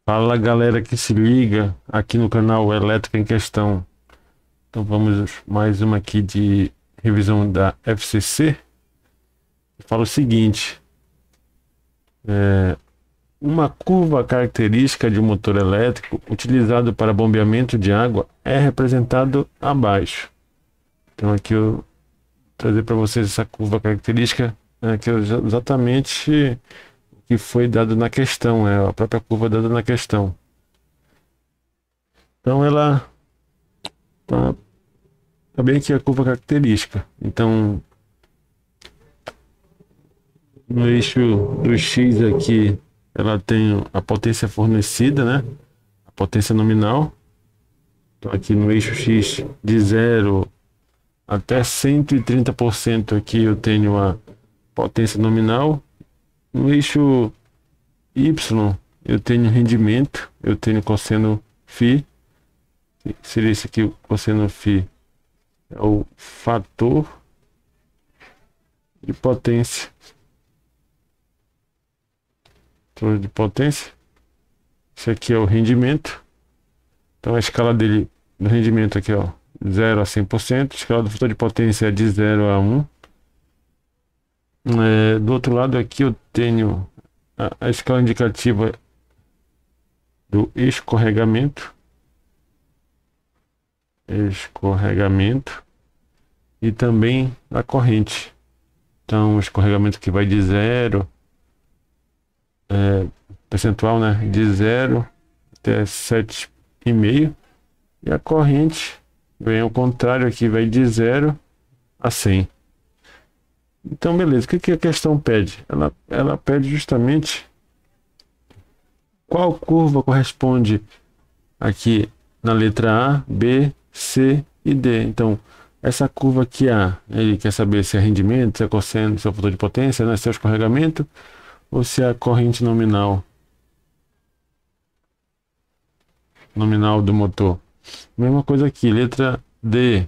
Fala galera que se liga aqui no canal Elétrica em Questão. Então vamos mais uma aqui de revisão da FCC. Fala o seguinte: uma curva característica de um motor elétrico utilizado para bombeamento de água é representado abaixo. Então aqui eu vou trazer para vocês essa curva característica, que é exatamente o que foi dado na questão, é a própria curva dada na questão. Então ela tá bem aqui a curva característica. Então no eixo do X aqui ela tem a potência fornecida, né? A potência nominal. Então aqui no eixo X de 0 até 130% aqui eu tenho a potência nominal. No eixo Y eu tenho rendimento, eu tenho cosseno φ. Seria esse aqui, o cosseno φ é o fator de potência. Fator de potência. Esse aqui é o rendimento. Então a escala dele do rendimento aqui, ó, 0 a 100%. A escala do fator de potência é de 0 a 1. Do outro lado aqui eu tenho a escala indicativa do escorregamento. E também a corrente. Então o escorregamento que vai de 0, percentual, né, de 0 até 7,5, e a corrente vem ao contrário, aqui vai de 0 a 100. Então beleza, o que a questão pede? Ela pede justamente qual curva corresponde aqui na letra A, B, C e D. Então essa curva aqui A, ele quer saber se é rendimento, se é cosseno, se é o fator de potência, né, se é o escorregamento ou se é a corrente nominal do motor. Mesma coisa aqui, letra D.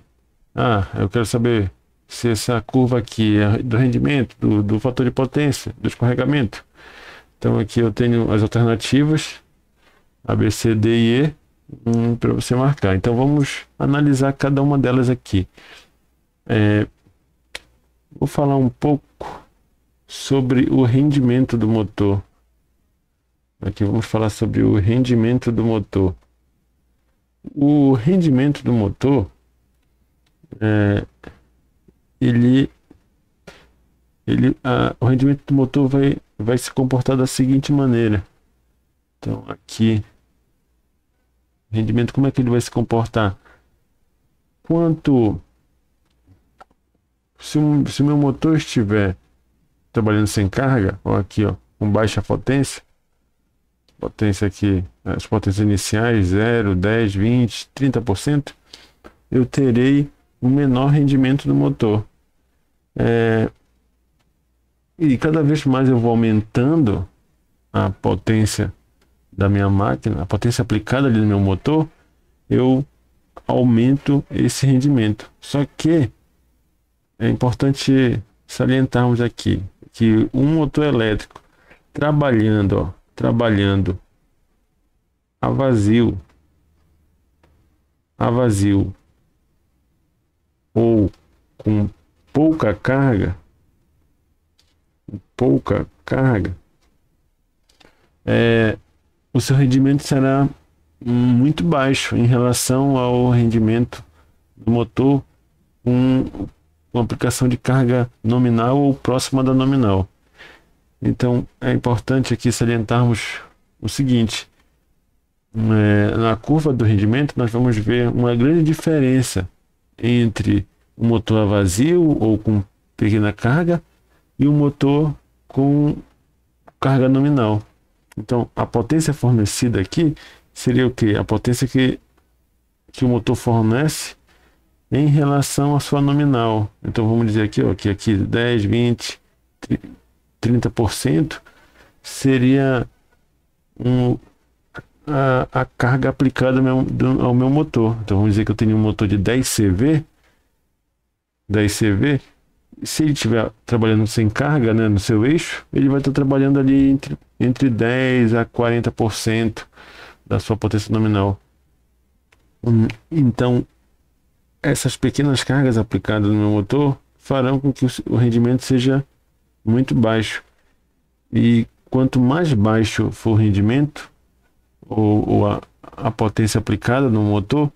Eu quero saber se essa curva aqui é do rendimento, do fator de potência, do escorregamento. Então aqui eu tenho as alternativas A, B, C, D e E para você marcar. Então vamos analisar cada uma delas aqui. Vou falar um pouco sobre o rendimento do motor. Aqui vamos falar sobre o rendimento do motor. O rendimento do motor, o rendimento do motor vai se comportar da seguinte maneira. Então aqui, rendimento, como é que ele vai se comportar? Se o meu motor estiver trabalhando sem carga, ó, aqui, ó, com baixa potência aqui, as potências iniciais 0, 10, 20, 30%, eu terei um menor rendimento do motor. E cada vez mais eu vou aumentando a potência da minha máquina, a potência aplicada ali no meu motor, eu aumento esse rendimento. Só que é importante salientarmos aqui que um motor elétrico trabalhando a vazio ou com pouca carga, o seu rendimento será muito baixo em relação ao rendimento do motor com aplicação de carga nominal ou próxima da nominal. Então é importante aqui salientarmos o seguinte: na curva do rendimento nós vamos ver uma grande diferença entre o motor a vazio ou com pequena carga e o motor com carga nominal. Então a potência fornecida aqui seria o que? A potência que o motor fornece em relação à sua nominal. Então vamos dizer aqui, ó, que aqui 10, 20, 30% seria a carga aplicada ao meu motor. Então vamos dizer que eu tenho um motor de 10 CV, Se ele estiver trabalhando sem carga, né, no seu eixo, ele vai estar trabalhando ali entre 10 a 40% da sua potência nominal. Então, essas pequenas cargas aplicadas no meu motor farão com que o rendimento seja muito baixo. E quanto mais baixo for o rendimento, ou a potência aplicada no motor,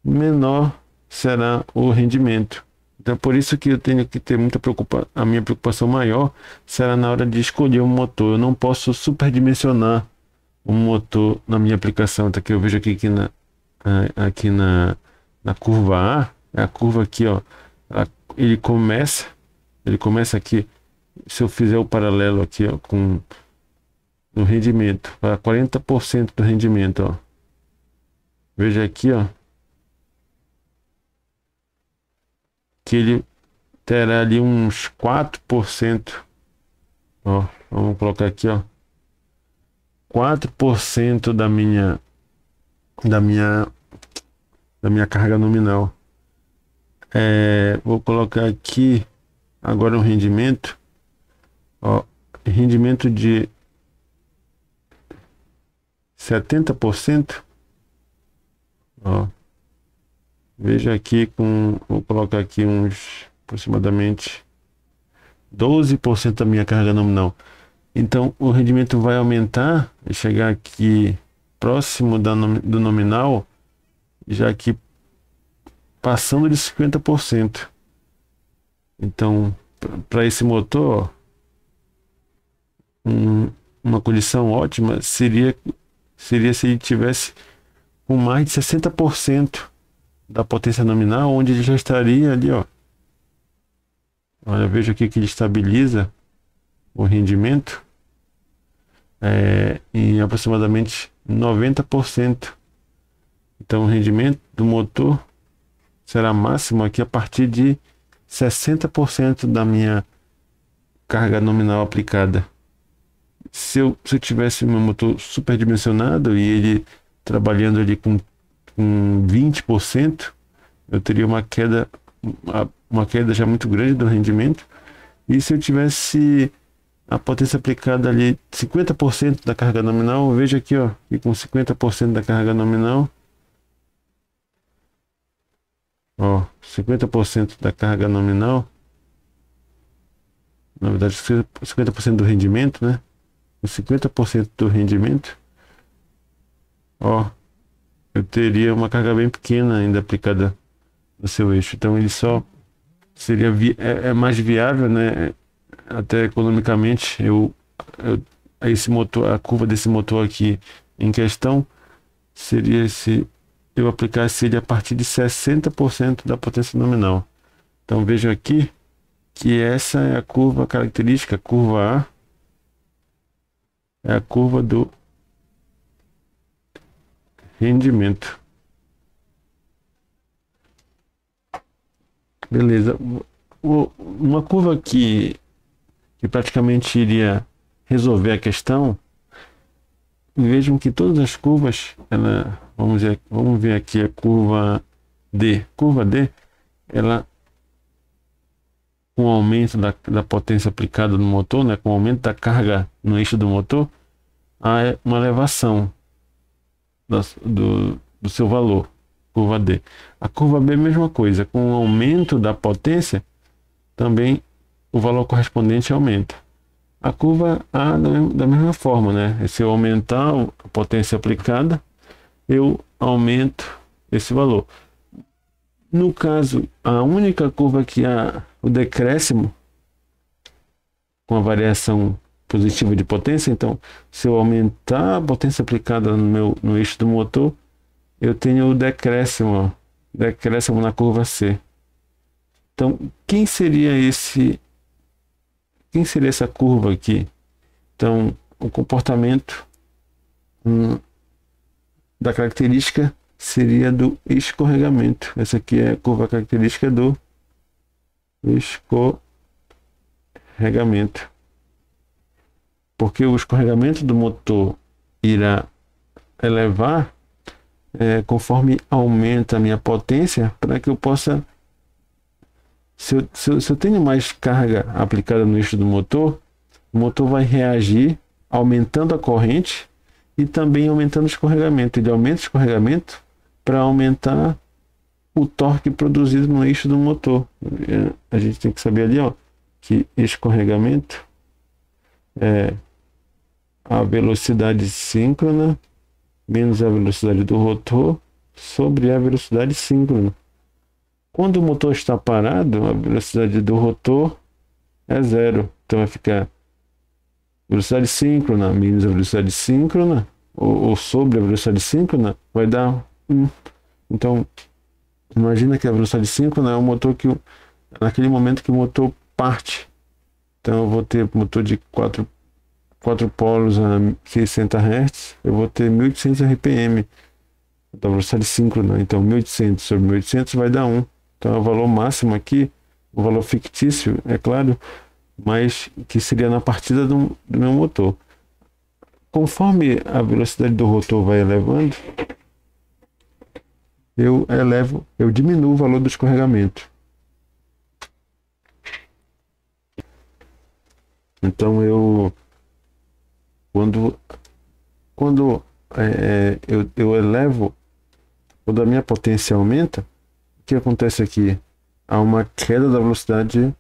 menor será o rendimento. Então, por isso que eu tenho que ter muita preocupação. A minha preocupação maior será na hora de escolher um motor. Eu não posso superdimensionar um motor na minha aplicação. Tá, que eu vejo aqui na curva A, é a curva aqui, ó. Ele começa aqui. Se eu fizer o paralelo aqui, ó, com o rendimento, para 40% do rendimento, ó. Veja aqui, ó, que ele terá ali uns 4%. Ó, vamos colocar aqui, ó, 4% da minha carga nominal. Vou colocar aqui agora um rendimento, ó, rendimento de 70%. Ó, veja aqui vou colocar aqui uns aproximadamente 12% da minha carga nominal. Então o rendimento vai aumentar e chegar aqui próximo do nominal, já que passando de 50%. Então, para esse motor, uma condição ótima seria se ele tivesse com mais de 60% da potência nominal, onde ele já estaria ali, ó. Olha, veja aqui que ele estabiliza o rendimento em aproximadamente 90%. Então o rendimento do motor será máximo aqui a partir de 60% da minha carga nominal aplicada. Se eu tivesse meu motor superdimensionado e ele trabalhando ali com 20%, eu teria uma queda já muito grande do rendimento. E se eu tivesse a potência aplicada ali 50% da carga nominal, veja aqui, ó, e com 50% da carga nominal, ó, 50% da carga nominal, na verdade 50% do rendimento, né? Com 50% do rendimento, ó, eu teria uma carga bem pequena ainda aplicada no seu eixo. Então ele só seria mais viável, né? Até economicamente, esse motor, a curva desse motor aqui em questão seria se eu aplicasse ele a partir de 60% da potência nominal. Então vejam aqui que essa é a curva característica, a curva A é a curva do rendimento. Beleza. Uma curva que praticamente iria resolver a questão. Vejam que todas as curvas, vamos ver aqui a curva D. Curva D, ela, com o aumento da potência aplicada no motor, né, com o aumento da carga no eixo do motor, há uma elevação do seu valor. Curva D. A curva B, mesma coisa, com o aumento da potência, também o valor correspondente aumenta. A curva A da mesma forma, né? Se eu aumentar a potência aplicada, eu aumento esse valor. No caso, a única curva que há o decréscimo com a variação positiva de potência, então se eu aumentar a potência aplicada no eixo do motor, eu tenho o decréscimo na curva C. Então, quem seria essa curva aqui? Então, o comportamento da característica seria do escorregamento. Essa aqui é a curva característica do escorregamento. Porque o escorregamento do motor irá elevar conforme aumenta a minha potência, para que eu possa Se eu tenho mais carga aplicada no eixo do motor, o motor vai reagir aumentando a corrente e também aumentando o escorregamento. Ele aumenta o escorregamento para aumentar o torque produzido no eixo do motor. A gente tem que saber ali, ó, que escorregamento é a velocidade síncrona menos a velocidade do rotor sobre a velocidade síncrona. Quando o motor está parado, a velocidade do rotor é zero. Então vai ficar velocidade síncrona menos a velocidade síncrona, ou sobre a velocidade síncrona, vai dar 1. Então, imagina que a velocidade síncrona é o motor que, naquele momento que o motor parte. Então eu vou ter motor de 4 polos a 60 Hz, eu vou ter 1800 RPM da velocidade síncrona. Então 1800 sobre 1800 vai dar 1. Então é o valor máximo aqui, o valor fictício, é claro, mas que seria na partida do meu motor. Conforme a velocidade do rotor vai elevando, eu diminuo o valor do escorregamento. Então quando eu elevo, quando a minha potência aumenta, o que acontece aqui? Há uma queda da velocidade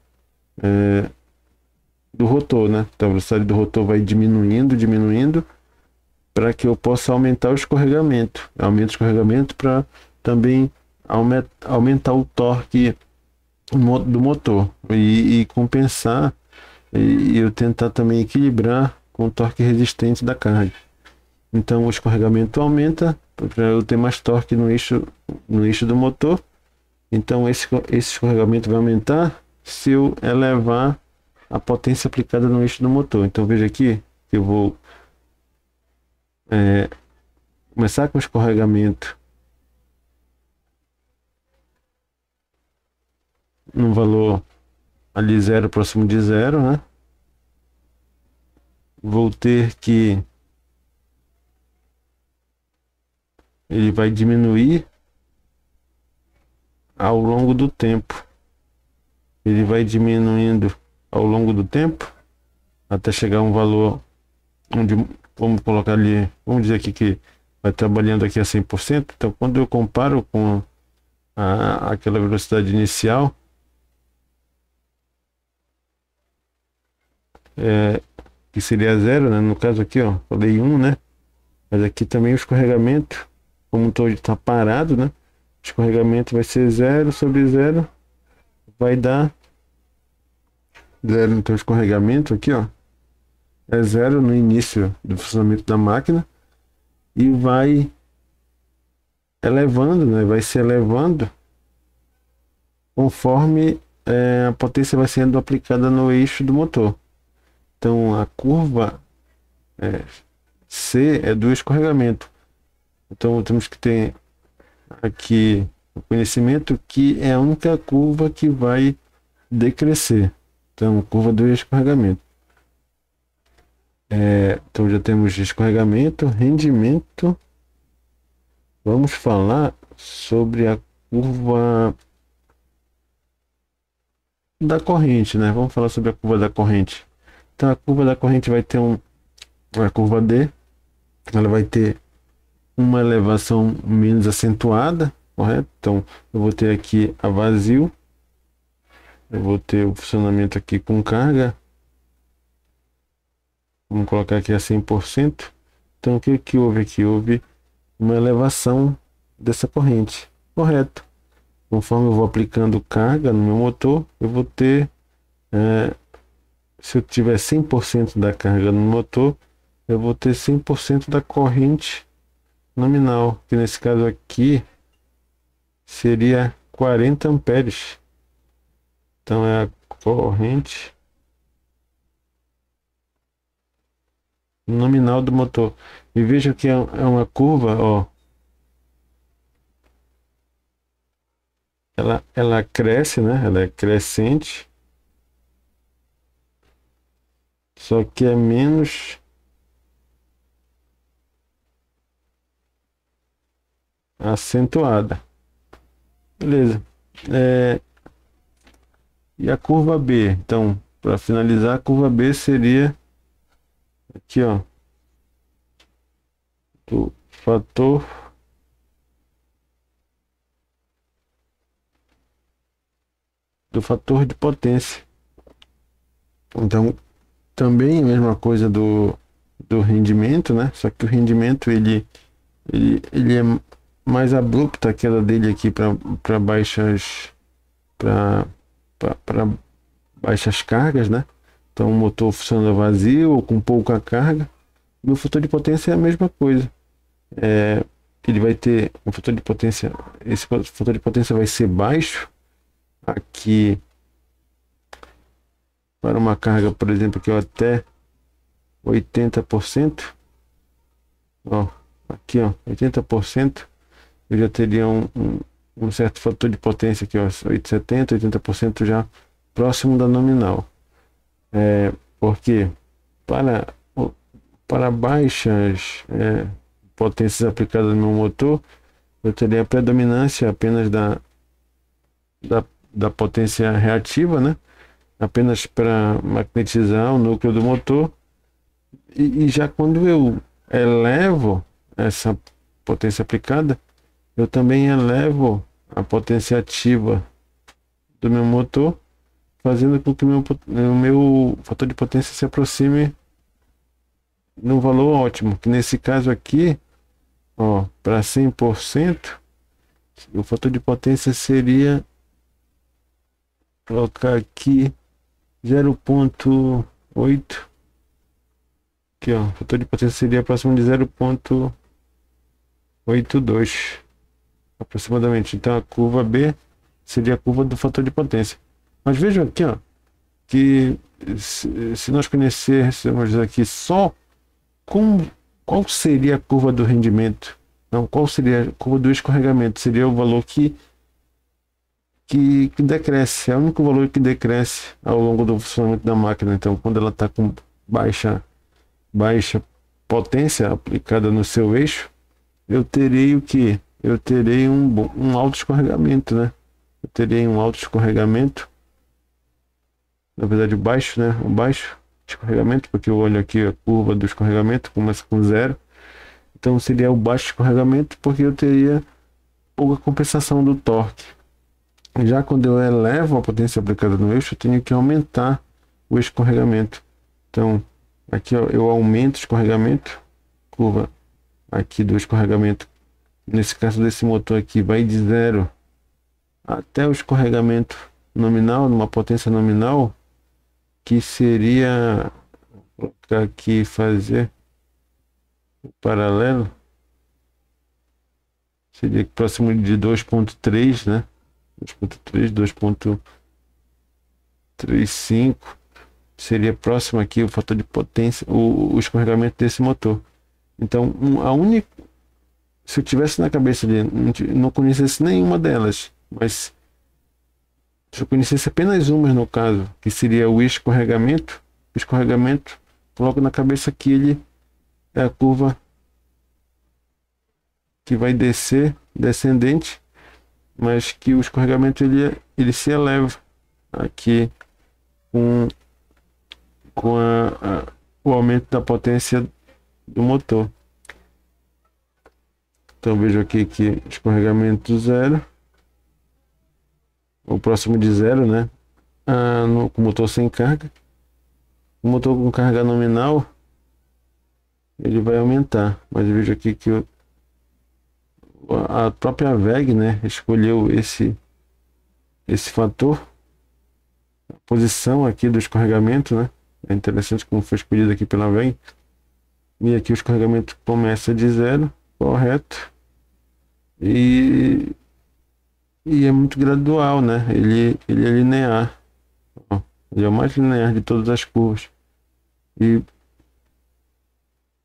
do rotor, né? Então a velocidade do rotor vai diminuindo, para que eu possa aumentar o escorregamento. Aumento o escorregamento para também aumentar o torque do motor e compensar, e eu tentar também equilibrar com o torque resistente da carga. Então o escorregamento aumenta para eu ter mais torque no eixo do motor. Então esse escorregamento vai aumentar se eu elevar a potência aplicada no eixo do motor. Então veja aqui que eu vou começar com o escorregamento num valor ali zero, próximo de zero, né? Vou ter que ele vai diminuir ao longo do tempo. Ele vai diminuindo ao longo do tempo até chegar a um valor onde, vamos colocar ali, vamos dizer aqui que vai trabalhando aqui a 100%. Então quando eu comparo com aquela velocidade inicial, que seria zero, né? No caso aqui, ó, falei 1, né? Mas aqui também o escorregamento, como todo está parado, né? O escorregamento vai ser zero sobre zero, vai dar zero. Então o escorregamento aqui, ó, é zero no início do funcionamento da máquina e vai elevando, né? Vai se elevando conforme a potência vai sendo aplicada no eixo do motor. Então a curva C é do escorregamento. Então temos que ter aqui o conhecimento que é a única curva que vai decrescer. Então curva do escorregamento. Então já temos escorregamento, rendimento. Vamos falar sobre a curva da corrente, né? Vamos falar sobre a curva da corrente. Então a curva da corrente vai ter a curva D, ela vai ter uma elevação menos acentuada, correto? Então eu vou ter aqui a vazio, eu vou ter o funcionamento aqui com carga, vamos colocar aqui a 100%. Então o que houve aqui? Houve uma elevação dessa corrente, correto? Conforme eu vou aplicando carga no meu motor, eu vou ter, se eu tiver 100% da carga no motor, eu vou ter 100% da corrente nominal, que nesse caso aqui seria 40 amperes. Então é a corrente nominal do motor. E veja que é uma curva, ó. Ela cresce, né? Ela é crescente. Só que é menos acentuada. Beleza. E a curva B, então, para finalizar, a curva B seria aqui, ó, do fator de potência. Então, também a mesma coisa do rendimento, né? Só que o rendimento ele é mais abrupto, a queda dele aqui para baixas para baixas cargas, né? Então o motor funciona vazio ou com pouca carga. E o fator de potência é a mesma coisa. Ele vai ter um fator de potência, esse fator de potência vai ser baixo aqui para uma carga, por exemplo, aqui ó, até 80%. Ó, aqui ó, 80%, eu já teria um certo fator de potência aqui, ó, 870, 80% já próximo da nominal. Porque para, para baixas potências aplicadas no meu motor, eu teria a predominância apenas da potência reativa, né? Apenas para magnetizar o núcleo do motor. E já quando eu elevo essa potência aplicada, eu também elevo a potência ativa do meu motor, fazendo com que o meu fator de potência se aproxime no valor ótimo, que nesse caso aqui, ó, para 100%, o fator de potência seria, colocar aqui 0,8, aqui ó, o fator de potência seria próximo de 0,82 aproximadamente. Então a curva B seria a curva do fator de potência. Mas vejam aqui, ó, que se nós conhecêssemos aqui só qual seria a curva do rendimento, não, qual seria a curva do escorregamento, seria o valor que decresce, é o único valor que decresce ao longo do funcionamento da máquina. Então, quando ela está com baixa potência aplicada no seu eixo, eu terei o que? Eu terei um alto escorregamento, né? Eu terei um alto escorregamento, na verdade baixo, né? Um baixo escorregamento, porque eu olho aqui a curva do escorregamento, começa com 0. Então seria o baixo escorregamento, porque eu teria pouca compensação do torque. Já quando eu elevo a potência aplicada no eixo, eu tenho que aumentar o escorregamento. Então, aqui ó, eu aumento o escorregamento, curva aqui do escorregamento, nesse caso desse motor aqui, vai de 0 até o escorregamento nominal, numa potência nominal, que seria, vou colocar aqui, fazer o paralelo, seria próximo de 2,3, né? 2,3, 2,35 seria próximo aqui o fator de potência, o escorregamento desse motor. Então, a única, se eu tivesse na cabeça de não conhecesse nenhuma delas, mas se eu conhecesse apenas uma no caso, que seria o escorregamento, coloco na cabeça que ele é a curva que vai descer, descendente, mas que o escorregamento ele se eleva aqui com o aumento da potência do motor. Então vejo aqui que escorregamento 0, o próximo de 0, né? Com o motor sem carga. O motor com carga nominal, ele vai aumentar, mas vejo aqui que a própria WEG, né, escolheu esse fator, a posição aqui do escorregamento, né? É interessante como foi escolhido aqui pela WEG. E aqui o escorregamento começa de 0, correto, e é muito gradual, né? Ele é linear, ó, ele é o mais linear de todas as curvas, e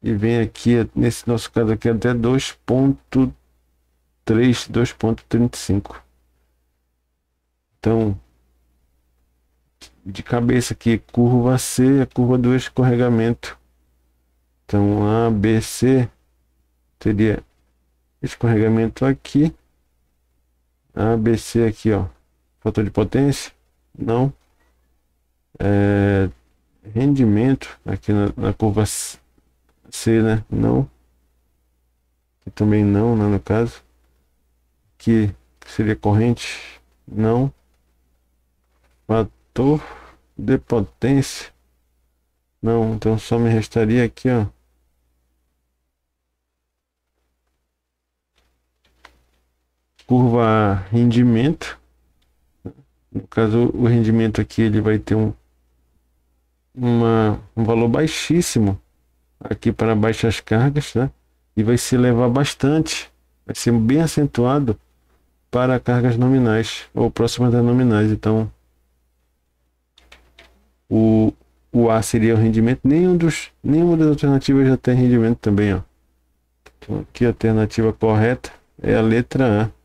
vem aqui, nesse nosso caso aqui, até 2,3, 2,35. Então, de cabeça aqui, curva C é a curva do escorregamento. Então, A, B, C teria escorregamento aqui, A, B, C aqui, ó, fator de potência, não, É, rendimento aqui na curva C, né? Não. E também não, né, no caso. Que seria corrente, não. Fator de potência, não. Então só me restaria aqui, ó. Curva rendimento. No caso, o rendimento aqui ele vai ter um valor baixíssimo aqui para baixas cargas, né? E vai se elevar bastante, vai ser bem acentuado para cargas nominais ou próximas das nominais. Então, o, o A seria o rendimento. Nenhuma das alternativas já tem rendimento também, ó. Então, aqui a alternativa correta é a letra A.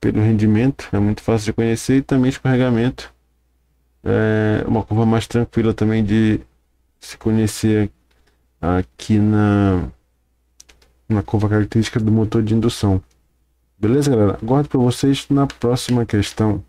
Pelo rendimento, é muito fácil de conhecer, e também escorregamento. É uma curva mais tranquila também de se conhecer aqui na curva característica do motor de indução. Beleza, galera? Aguardo para vocês na próxima questão.